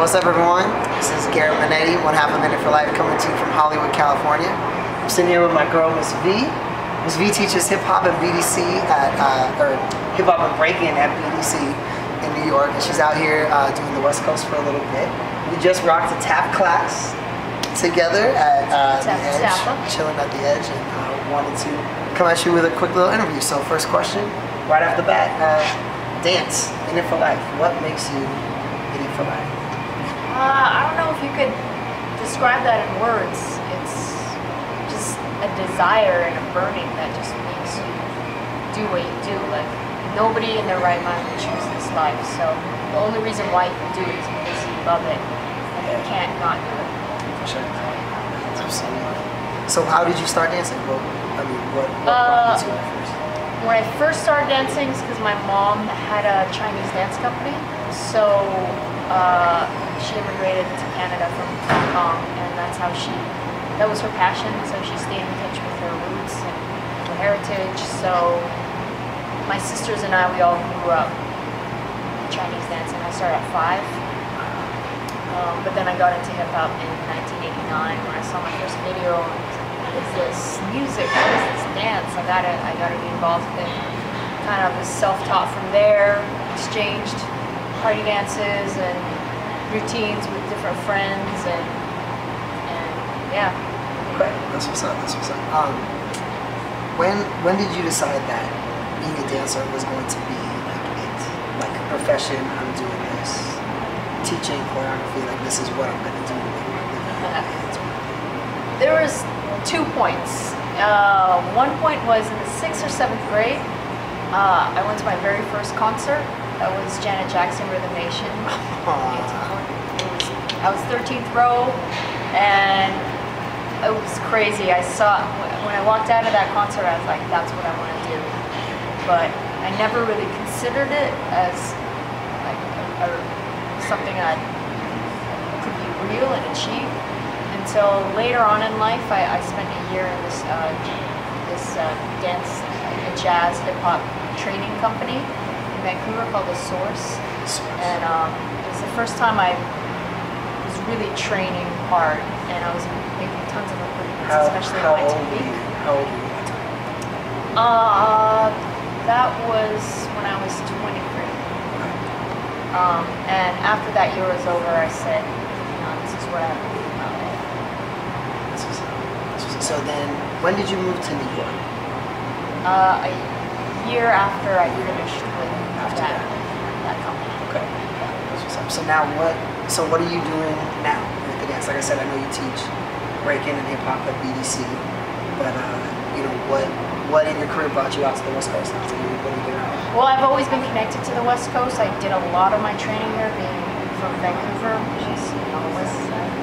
what's up everyone? This is Garrett Manetti, one half a minute for life, coming to you from Hollywood, California. I'm sitting here with my girl, Miss V. Miss V teaches hip hop and BDC at, or hip hop and breaking at BDC in New York, and she's out here doing the West Coast for a little bit. We just rocked a tap class together at the Edge, chilling at the Edge, and wanted to come at you with a quick little interview. So first question, right off the bat, dance, in it for life. What makes you in it for life? I don't know if you could describe that in words. It's just a desire and a burning that just makes you do what you do. Like, nobody in their right mind would choose this life. So the only reason why you do it is because you love it and you can't not do it. For sure. So how did you start dancing? What brought you to it first? When I first started dancing, it's because my mom had a Chinese dance company. So she immigrated to Canada from Hong Kong, and that's how that was her passion. So she stayed in touch with her roots and her heritage. So my sisters and I, we all grew up Chinese dancing. I started at 5. But then I got into hip hop in 1989 when I saw my first video. What is this music? What is this dance? I gotta be involved with it. Kind of was self-taught from there. Exchanged party dances and routines with different friends, and yeah. Okay, that's what's up. That's what's up. When did you decide that being a dancer was going to be like a profession? I'm doing this, teaching choreography. Like, this is what I'm gonna do. There was 2 points. One point was in the 6th or 7th grade. I went to my very first concert. That was Janet Jackson, Rhythm Nation. I was 13th row, and it was crazy. When I walked out of that concert, I was like, that's what I want to do. But I never really considered it as like something that could be real and achieved. Until later on in life, I spent a year in this dance, jazz, hip-hop training company in Vancouver called The Source. And it was the first time I was really training hard, and I was making tons of improvements, especially on my technique. How old were you at that time? That was when I was 23. And after that year was over, I said, this is what I want to do about it. So then, when did you move to New York? A year after I finished with that company. Okay. Yeah. So now So what are you doing now with the dance? Like I said, I know you teach breaking and hip hop at BDC, but what in your career brought you out to the West Coast? What are you doing now? Well, I've always been connected to the West Coast. I did a lot of my training here, being from Vancouver, which is on the west side.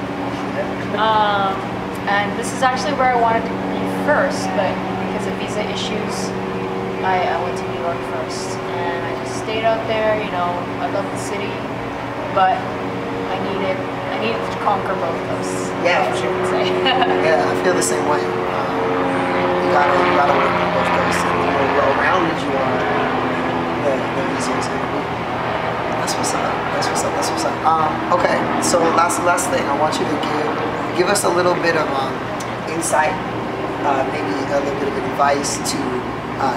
And this is actually where I wanted to be first, but because of visa issues, I went to New York first. And I just stayed out there, I love the city, but I needed to conquer both coasts. Yeah, for sure. Yeah, I feel the same way. You gotta work on both coasts, and the more well-rounded you are, the easier it's gonna be. That's what's up. That's what's up. Okay, so last thing, I want you to give us a little bit of insight, maybe a little bit of advice to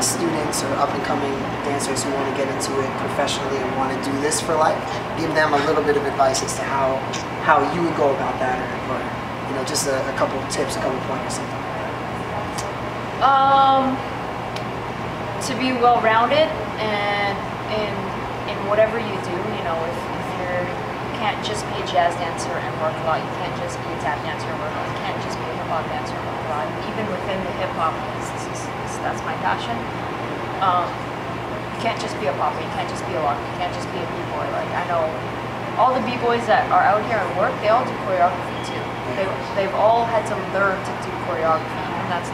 students or up-and-coming dancers who want to get into it professionally and want to do this for life. Give them a little bit of advice as to how you would go about that, or just a couple of tips, a couple of points, or something. To be well-rounded and in whatever you do, you can't just be a jazz dancer and work a lot. You can't just be a tap dancer and work a lot. You can't just be a hip-hop dancer and work a lot. Even within the hip-hop, that's my passion. You can't just be a popper. You can't just be a rocker. You can't just be a b-boy. Like, I know all the b-boys that are out here and work, they all do choreography too. They've all had to learn to do choreography, and that's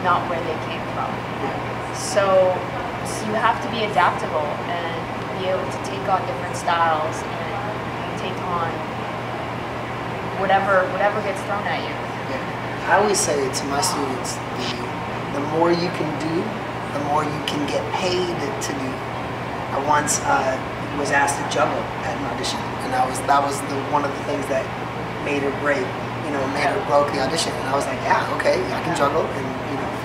not where they came from. So you have to be adaptable and be able to take on different styles and take on whatever gets thrown at you. Yeah. I always say to my students, the more you can do, the more you can get paid to do. I once was asked to juggle at an audition, and that was one of the things that made or break, made or broke the audition. And I was like, yeah, okay, I can juggle and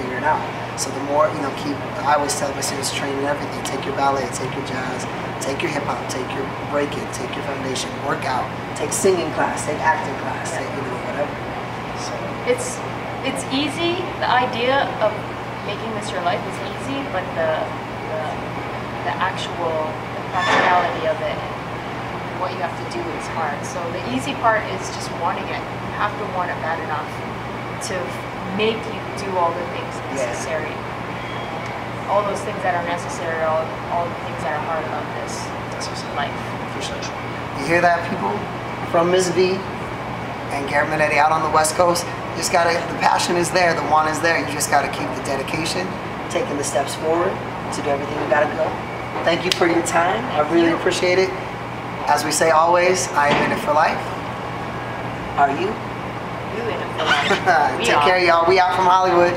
figure it out. So the more I always tell my students, train in everything. Take your ballet, take your jazz, take your hip hop, take your breaking, take your foundation, work out, take singing class, take acting class, take whatever. So it's easy. The idea of making this your life is easy, but the actual practicality of it and what you have to do is hard. So the easy part is just wanting it. You have to want it bad enough to make you do all the things necessary. All those things that are necessary, all the things that are hard about this life. For sure. You hear that, people? From Ms. V and Garrett Minetti out on the West Coast. You just gotta, the passion is there, the want is there. You just gotta keep the dedication, taking the steps forward to do everything you gotta go. Thank you for your time. I really appreciate it. As we say always, I am in it for life. Are you? You in it for life. Take care, y'all. We out from Hollywood.